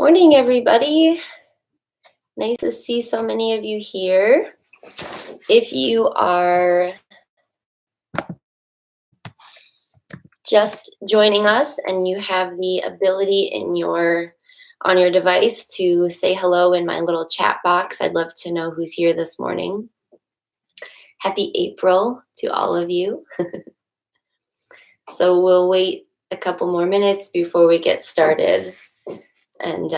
Morning, everybody. Nice to see so many of you here. If you are just joining us and you have the ability on your device to say hello in my little chat box, I'd love to know who's here this morning. Happy April to all of you. So we'll wait a couple more minutes before we get started. And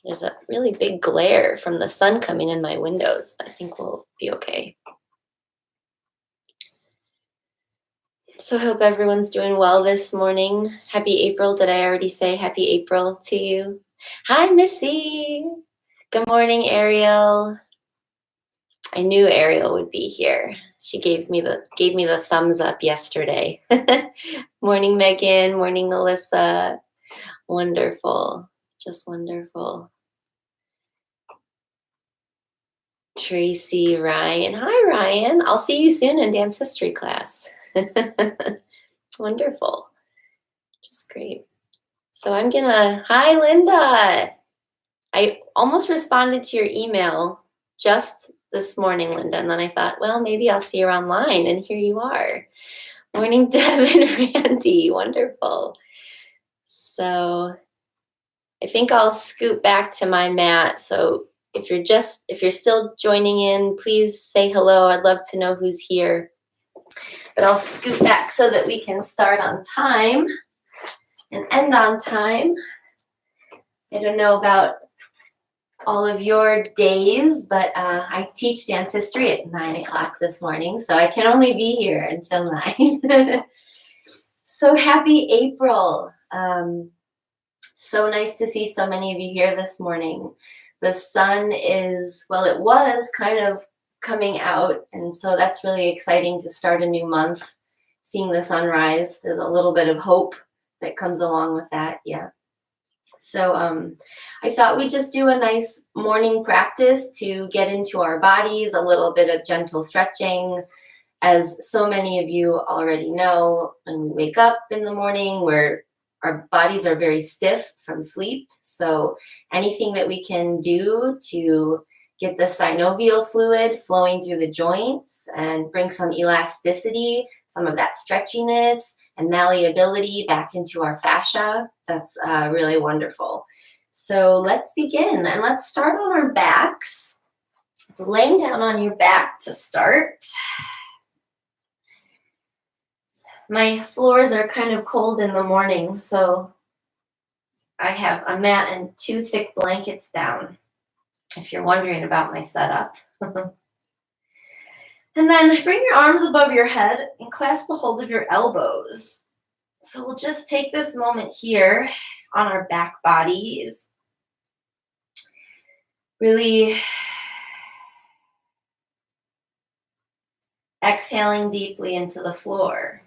there's a really big glare from the sun coming in my windows. I think we'll be okay. So hope everyone's doing well this morning. Happy April. Did I already say happy April to you? Hi, Missy. Good morning, Ariel. I knew Ariel would be here. She gave me the thumbs up yesterday. Morning, Megan. Morning, Melissa. Wonderful. Just wonderful. Tracy, Ryan. Hi, Ryan. I'll see you soon in dance history class. Wonderful. Just great. So hi, Linda. I almost responded to your email just this morning, Linda. And then I thought, well, maybe I'll see her online. And here you are. Morning, Deb and Randy. Wonderful. So I think I'll scoot back to my mat. So if you're still joining in, please say hello. I'd love to know who's here. But I'll scoot back so that we can start on time and end on time. I don't know about all of your days, but I teach dance history at 9 o'clock this morning, so I can only be here until 9. So happy April. So nice to see so many of you here this morning. The sun it was kind of coming out, and so that's really exciting to start a new month, seeing the sunrise. There's a little bit of hope that comes along with that, yeah. So I thought we'd just do a nice morning practice to get into our bodies, a little bit of gentle stretching. As so many of you already know, when we wake up in the morning, our bodies are very stiff from sleep. So anything that we can do to get the synovial fluid flowing through the joints and bring some elasticity, some of that stretchiness and malleability back into our fascia, that's really wonderful. So let's begin, and let's start on our backs. So laying down on your back to start. My floors are kind of cold in the morning, so I have a mat and 2 thick blankets down, if you're wondering about my setup. And then bring your arms above your head and clasp a hold of your elbows. So we'll just take this moment here on our back bodies. Really exhaling deeply into the floor.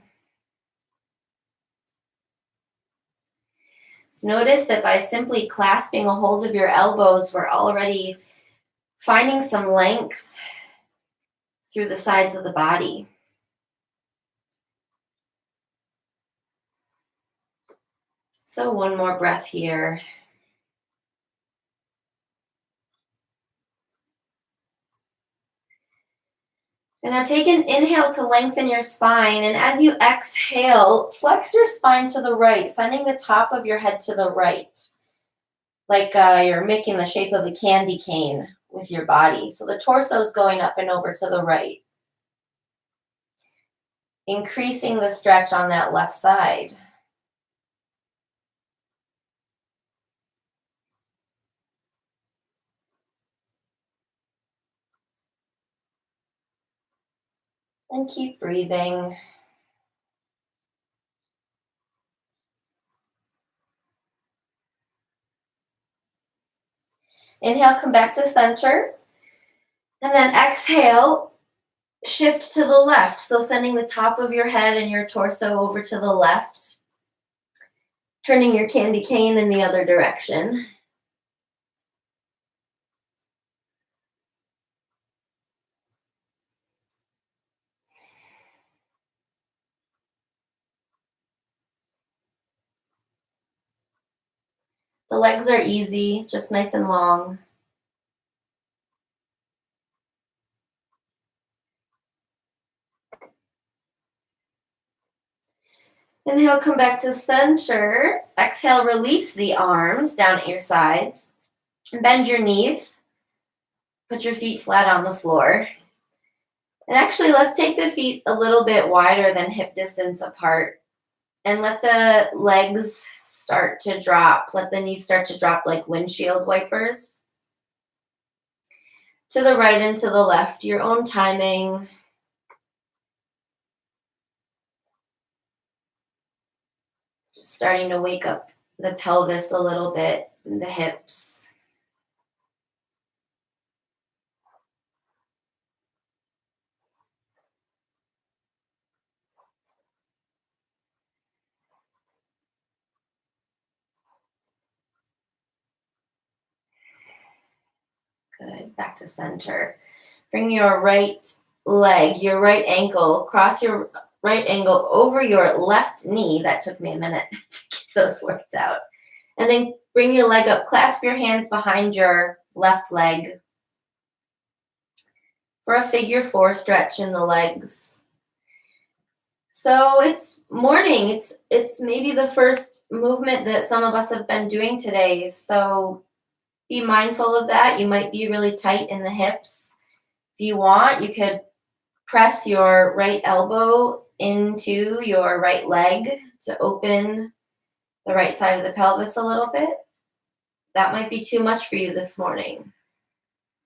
Notice that by simply clasping a hold of your elbows, we're already finding some length through the sides of the body. So one more breath here. And now take an inhale to lengthen your spine. And as you exhale, flex your spine to the right, sending the top of your head to the right. Like you're making the shape of a candy cane with your body. So the torso is going up and over to the right. Increasing the stretch on that left side. And keep breathing. Inhale, come back to center. And then exhale, shift to the left. So sending the top of your head and your torso over to the left. Turning your candy cane in the other direction. The legs are easy, just nice and long. Inhale, come back to center. Exhale, release the arms down at your sides. Bend your knees. Put your feet flat on the floor. And actually, let's take the feet a little bit wider than hip distance apart. And let the legs start to drop. Let the knees start to drop like windshield wipers. To the right and to the left, your own timing. Just starting to wake up the pelvis a little bit, the hips. Good, back to center. Bring your right leg, your right ankle, cross your right ankle over your left knee. That took me a minute to get those words out. And then bring your leg up, clasp your hands behind your left leg for a figure four stretch in the legs. So it's morning. It's maybe the first movement that some of us have been doing today. So be mindful of that. You might be really tight in the hips. If you want, you could press your right elbow into your right leg to open the right side of the pelvis a little bit. That might be too much for you this morning.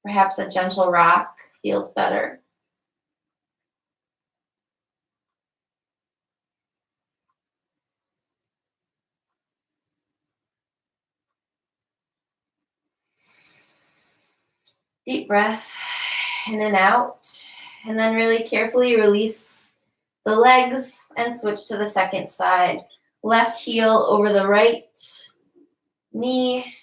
Perhaps a gentle rock feels better. Deep breath in and out. And then really carefully release the legs and switch to the second side. Left heel over the right knee.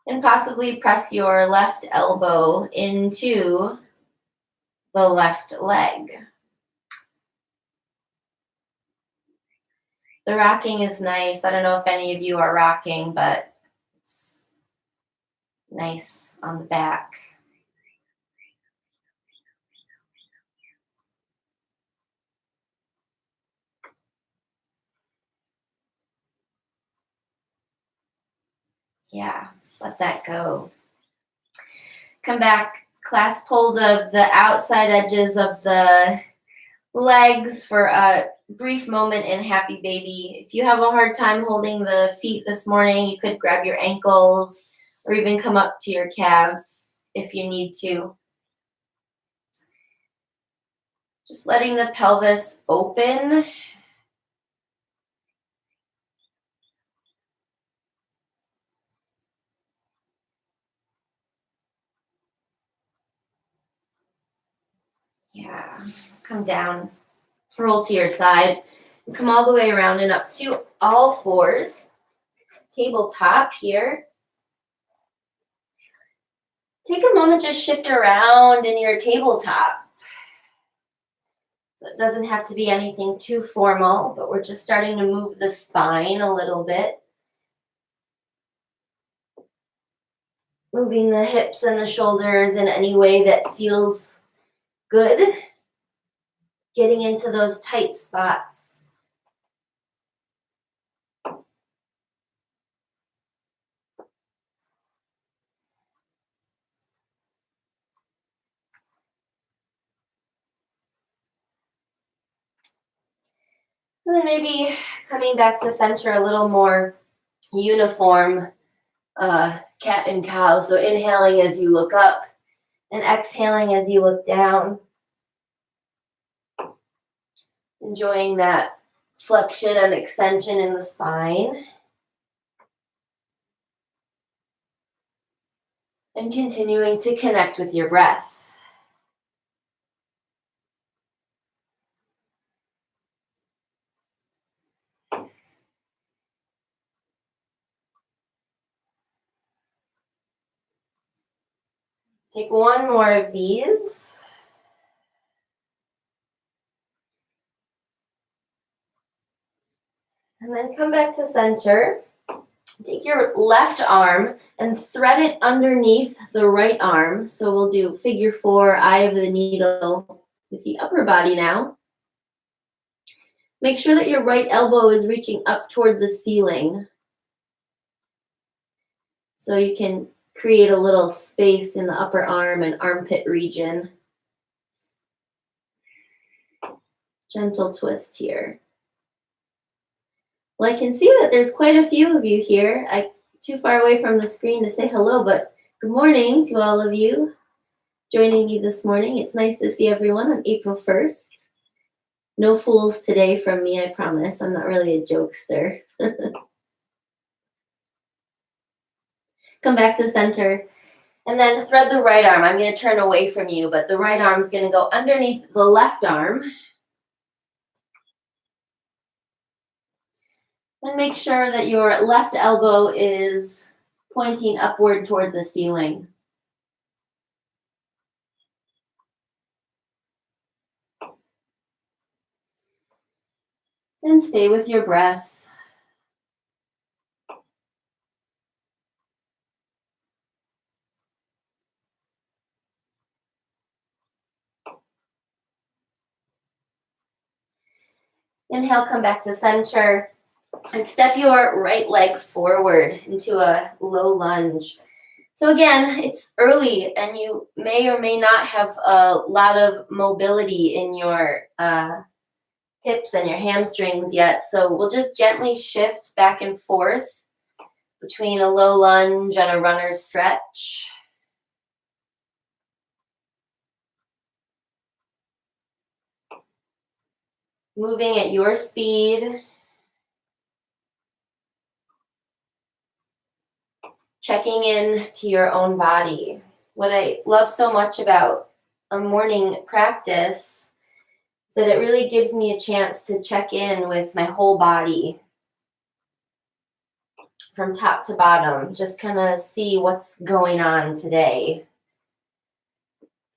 And possibly press your left elbow into the left leg. The rocking is nice. I don't know if any of you are rocking, but it's nice on the back. Yeah, let that go. Come back, clasp hold of the outside edges of the legs for a brief moment in happy baby. If you have a hard time holding the feet this morning, you could grab your ankles or even come up to your calves if you need to. Just letting the pelvis open. Yeah, come down, roll to your side, come all the way around and up to all fours. Tabletop here. Take a moment, just shift around in your tabletop. So it doesn't have to be anything too formal, but we're just starting to move the spine a little bit. Moving the hips and the shoulders in any way that feels good. Getting into those tight spots. And then maybe coming back to center a little more uniform cat and cow. So inhaling as you look up and exhaling as you look down. Enjoying that flexion and extension in the spine. And continuing to connect with your breath. Take one more of these. And then come back to center. Take your left arm and thread it underneath the right arm. So we'll do figure 4, eye of the needle with the upper body now. Make sure that your right elbow is reaching up toward the ceiling. So you can create a little space in the upper arm and armpit region. Gentle twist here. Well, I can see that there's quite a few of you here. I'm too far away from the screen to say hello, but good morning to all of you joining me this morning. It's nice to see everyone on April 1st. No fools today from me, I promise. I'm not really a jokester. Come back to center. And then thread the right arm. I'm going to turn away from you, but the right arm is going to go underneath the left arm. And make sure that your left elbow is pointing upward toward the ceiling. And stay with your breath. Inhale, come back to center. And step your right leg forward into a low lunge. So again, it's early and you may or may not have a lot of mobility in your hips and your hamstrings yet. So we'll just gently shift back and forth between a low lunge and a runner's stretch. Moving at your speed. Checking in to your own body. What I love so much about a morning practice is that it really gives me a chance to check in with my whole body from top to bottom, just kind of see what's going on today,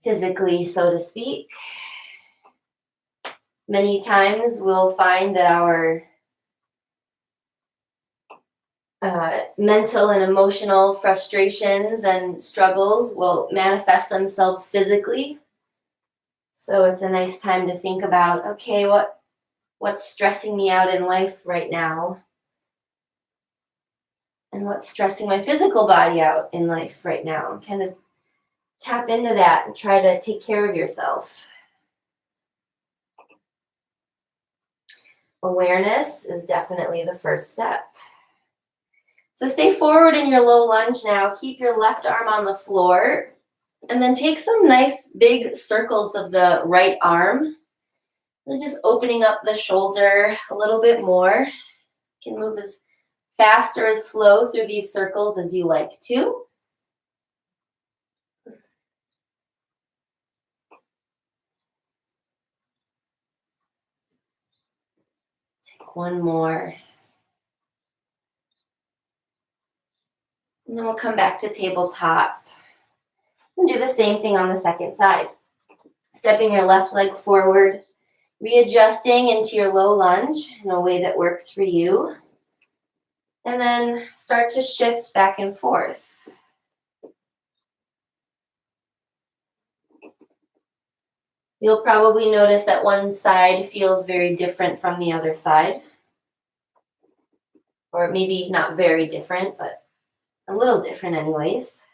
physically, so to speak. Many times we'll find that our mental and emotional frustrations and struggles will manifest themselves physically. So it's a nice time to think about, okay, what's stressing me out in life right now? And what's stressing my physical body out in life right now? Kind of tap into that and try to take care of yourself. Awareness is definitely the first step. So stay forward in your low lunge now. Keep your left arm on the floor. And then take some nice big circles of the right arm. And just opening up the shoulder a little bit more. You can move as fast or as slow through these circles as you like to. Take one more. And then we'll come back to tabletop. And do the same thing on the second side. Stepping your left leg forward, readjusting into your low lunge in a way that works for you. And then start to shift back and forth. You'll probably notice that one side feels very different from the other side. Or maybe not very different, but a little different anyways.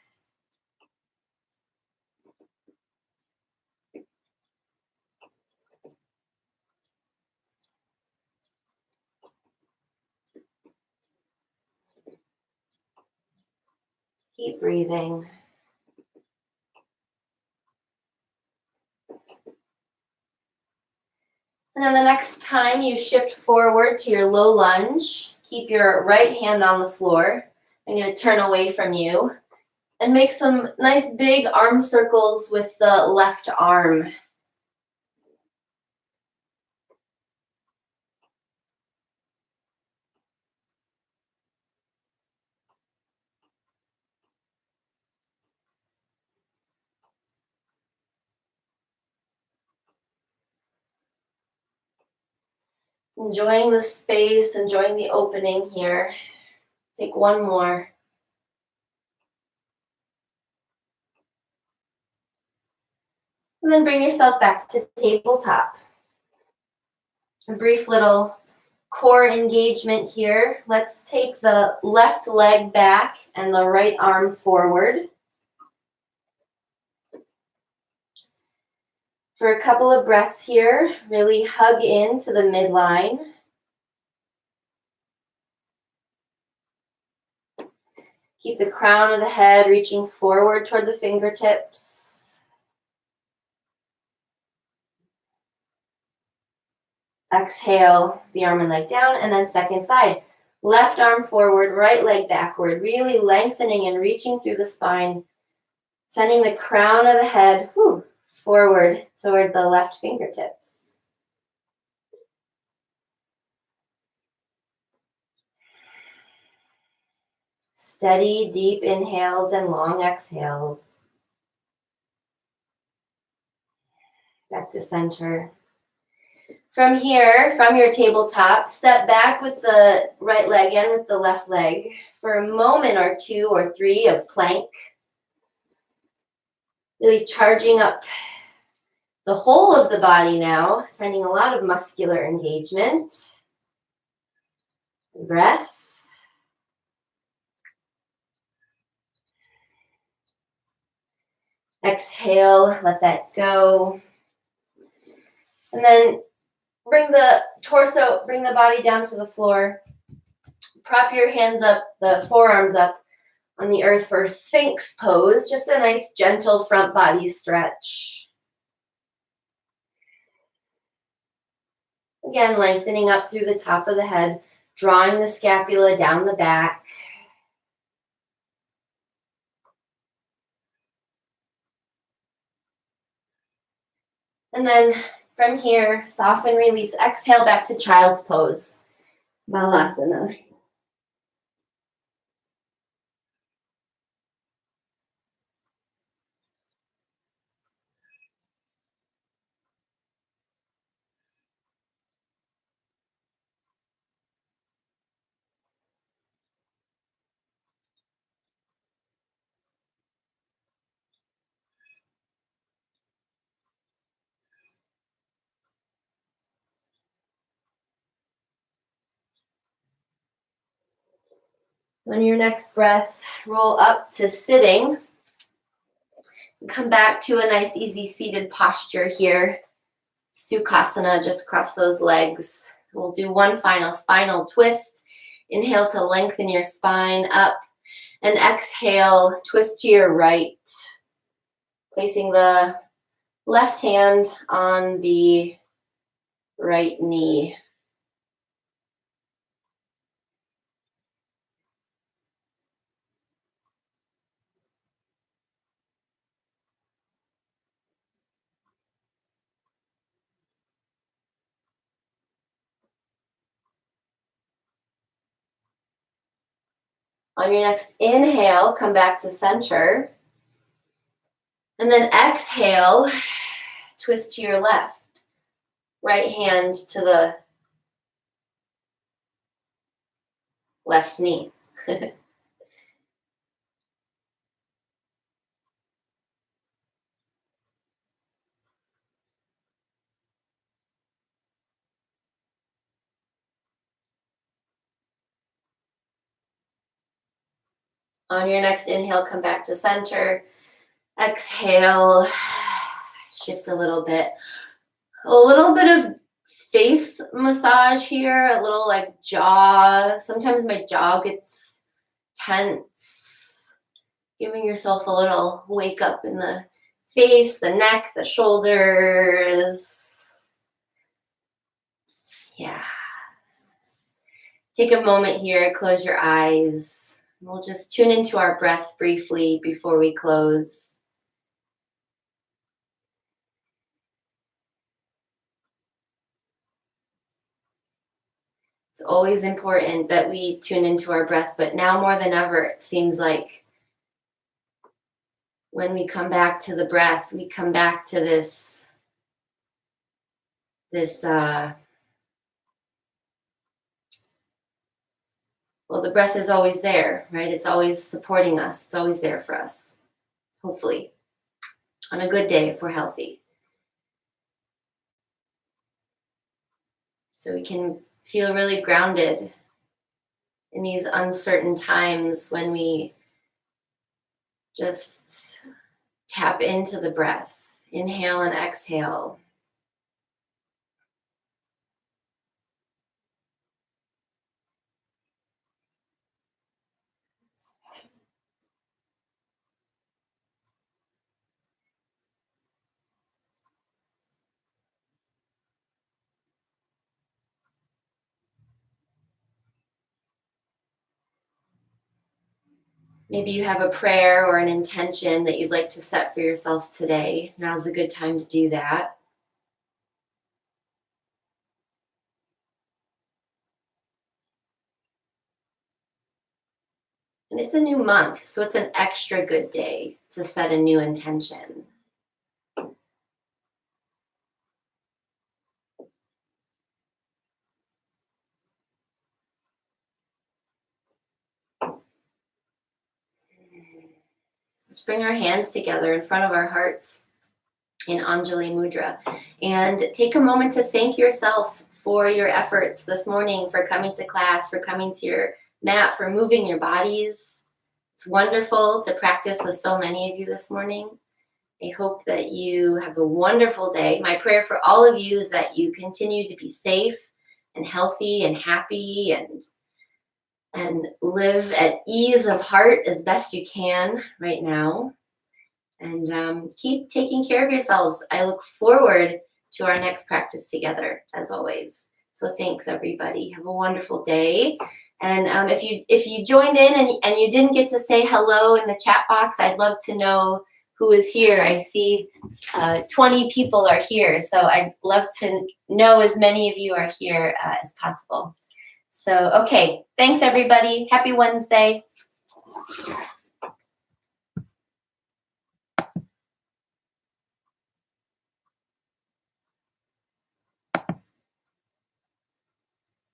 Keep breathing. And then the next time you shift forward to your low lunge, keep your right hand on the floor. I'm going to turn away from you and make some nice big arm circles with the left arm. Enjoying the space, enjoying the opening here. Take one more. And then bring yourself back to tabletop. A brief little core engagement here. Let's take the left leg back and the right arm forward. For a couple of breaths here, really hug into the midline. Keep the crown of the head reaching forward toward the fingertips. Exhale, the arm and leg down, and then second side. Left arm forward, right leg backward, really lengthening and reaching through the spine, sending the crown of the head forward toward the left fingertips. Steady, deep inhales and long exhales. Back to center. From here, from your tabletop, step back with the right leg and with the left leg for a moment or two or three of plank. Really charging up the whole of the body now, finding a lot of muscular engagement. Breath. Exhale, let that go. And then bring the torso, bring the body down to the floor. Prop your hands up, the forearms up on the earth for Sphinx pose. Just a nice, gentle front body stretch. Again, lengthening up through the top of the head, drawing the scapula down the back. And then from here, soften, release, exhale back to child's pose, Balasana. On your next breath, roll up to sitting. Come back to a nice, easy seated posture here. Sukhasana, just cross those legs. We'll do one final spinal twist. Inhale to lengthen your spine up. And exhale, twist to your right. Placing the left hand on the right knee. On your next inhale, come back to center. And then exhale, twist to your left. Right hand to the left knee. On your next inhale, come back to center. Exhale, shift a little bit. A little bit of face massage here, a little like jaw. Sometimes my jaw gets tense. Giving yourself a little wake up in the face, the neck, the shoulders. Yeah. Take a moment here, close your eyes. We'll just tune into our breath briefly before we close. It's always important that we tune into our breath, but now more than ever, it seems like when we come back to the breath, we come back to this Well, the breath is always there, right? It's always supporting us. It's always there for us, hopefully, on a good day if we're healthy. So we can feel really grounded in these uncertain times when we just tap into the breath. Inhale and exhale. Maybe you have a prayer or an intention that you'd like to set for yourself today. Now's a good time to do that. And it's a new month, so it's an extra good day to set a new intention. Let's bring our hands together in front of our hearts in Anjali Mudra and take a moment to thank yourself for your efforts this morning, for coming to class, for coming to your mat, for moving your bodies. It's wonderful to practice with so many of you this morning. I hope that you have a wonderful day. My prayer for all of you is that you continue to be safe and healthy and happy and live at ease of heart as best you can right now. And keep taking care of yourselves. I look forward to our next practice together, as always. So thanks, everybody. Have a wonderful day. And if you joined in and you didn't get to say hello in the chat box, I'd love to know who is here. I see 20 people are here, so I'd love to know as many of you are here as possible. So, okay, thanks, everybody. Happy Wednesday.